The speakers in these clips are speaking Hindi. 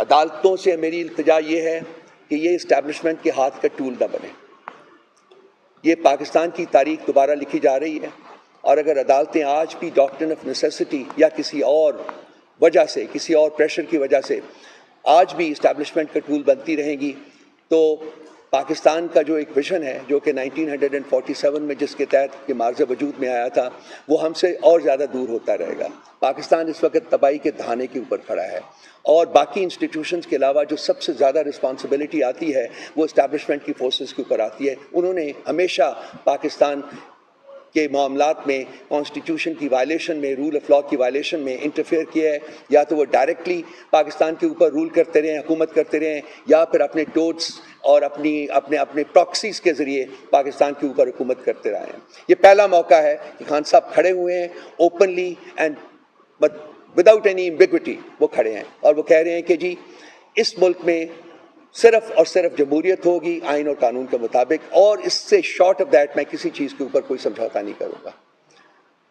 अदालतों से मेरी इल्तिजा ये है कि ये इस्टेब्लिशमेंट के हाथ का टूल ना बने। ये पाकिस्तान की तारीख दोबारा लिखी जा रही है, और अगर अदालतें आज भी डॉक्ट्रिन ऑफ नेसेसिटी या किसी और वजह से, किसी और प्रेशर की वजह से आज भी इस्टेब्लिशमेंट का टूल बनती रहेंगी, तो पाकिस्तान का जो एक विजन है, जो कि 1947 में जिसके तहत के मार्ज़ वजूद में आया था, वो हमसे और ज़्यादा दूर होता रहेगा। पाकिस्तान इस वक्त तबाही के दहाने के ऊपर खड़ा है, और बाकी इंस्टीट्यूशंस के अलावा जो सबसे ज़्यादा रिस्पॉन्सिबिलिटी आती है वो इस्टेब्लिशमेंट की फोर्सेस के ऊपर आती है। उन्होंने हमेशा पाकिस्तान के मामलात में कॉन्स्टिट्यूशन की वायलेशन में, रूल ऑफ लॉ की वायलेशन में इंटरफेयर किया है। या तो वो डायरेक्टली पाकिस्तान के ऊपर रूल करते रहे, हुकूमत करते रहे, या फिर अपने टोट्स और अपने प्रॉक्सीज के ज़रिए पाकिस्तान के ऊपर हुकूमत करते रहे हैं। ये पहला मौका है कि खान साहब खड़े हुए हैं openly and without any ambiguity. वो खड़े हैं और वो कह रहे हैं कि जी इस मुल्क में सिर्फ और सिर्फ जमहूरियत होगी आइन और कानून के मुताबिक, और इससे शॉर्ट ऑफ दैट मैं किसी चीज़ के ऊपर कोई समझौता नहीं करूँगा।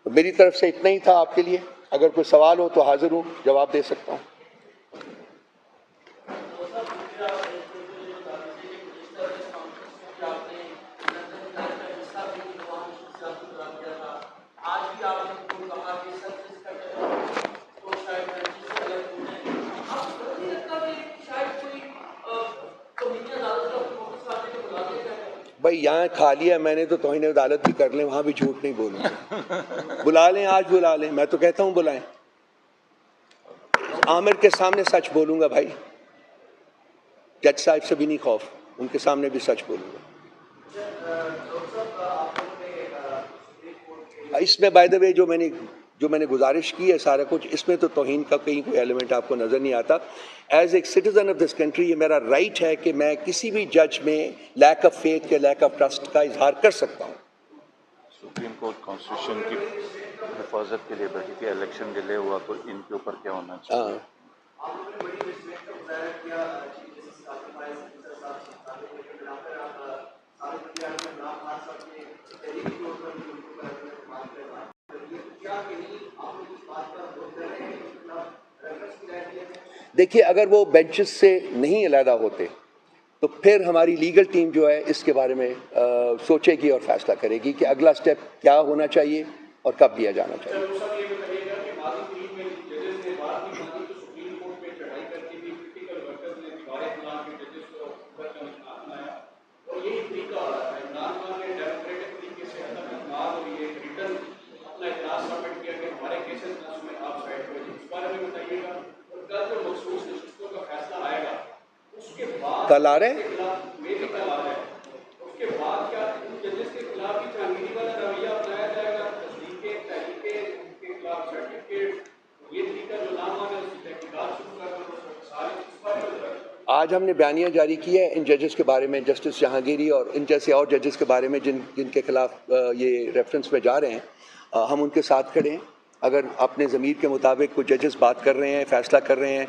तो मेरी तरफ से इतना ही था आपके लिए। अगर कोई सवाल हो तो हाजिर हूँ, जवाब दे सकता हूँ। भाई यहाँ खा लिया मैंने तो तौहीन अदालत भी कर लें, वहाँ भी झूठ नहीं बोलूँगा। बुला लें, आज बुला लें, मैं तो कहता हूँ बुलाएं। आमिर के सामने सच बोलूँगा भाई, जज साहब से भी नहीं खौफ, उनके सामने भी सच बोलूँगा। इसमें बाय द वे जो मैंने गुजारिश की है सारा कुछ, इसमें तो तौहीन का कहीं कोई एलिमेंट आपको नज़र नहीं आता। एज एक सिटीज़न ऑफ दिस कंट्री ये मेरा राइट है कि मैं किसी भी जज में लैक ऑफ फेथ या लैक ऑफ ट्रस्ट का इजहार कर सकता हूँ। सुप्रीम कोर्ट कॉन्स्टिट्यूशन की हिफाजत के लिए बैठी थी, इलेक्शन डिले हुआ, तो इनके ऊपर क्या होना चाहिए? देखिए, अगर वो बेंचेस से नहीं अलहदा होते तो फिर हमारी लीगल टीम जो है इसके बारे में सोचेगी और फैसला करेगी कि अगला स्टेप क्या होना चाहिए और कब लिया जाना चाहिए। कल आ रहे हैं। आज हमने बयानिया जारी किया है इन जजेस के बारे में, जस्टिस जहांगीरी और इन जैसे और जजेस के बारे में जिनके खिलाफ ये रेफरेंस में जा रहे हैं। हम उनके साथ खड़े हैं। अगर अपने ज़मीर के मुताबिक कुछ जजेस बात कर रहे हैं, फैसला कर रहे हैं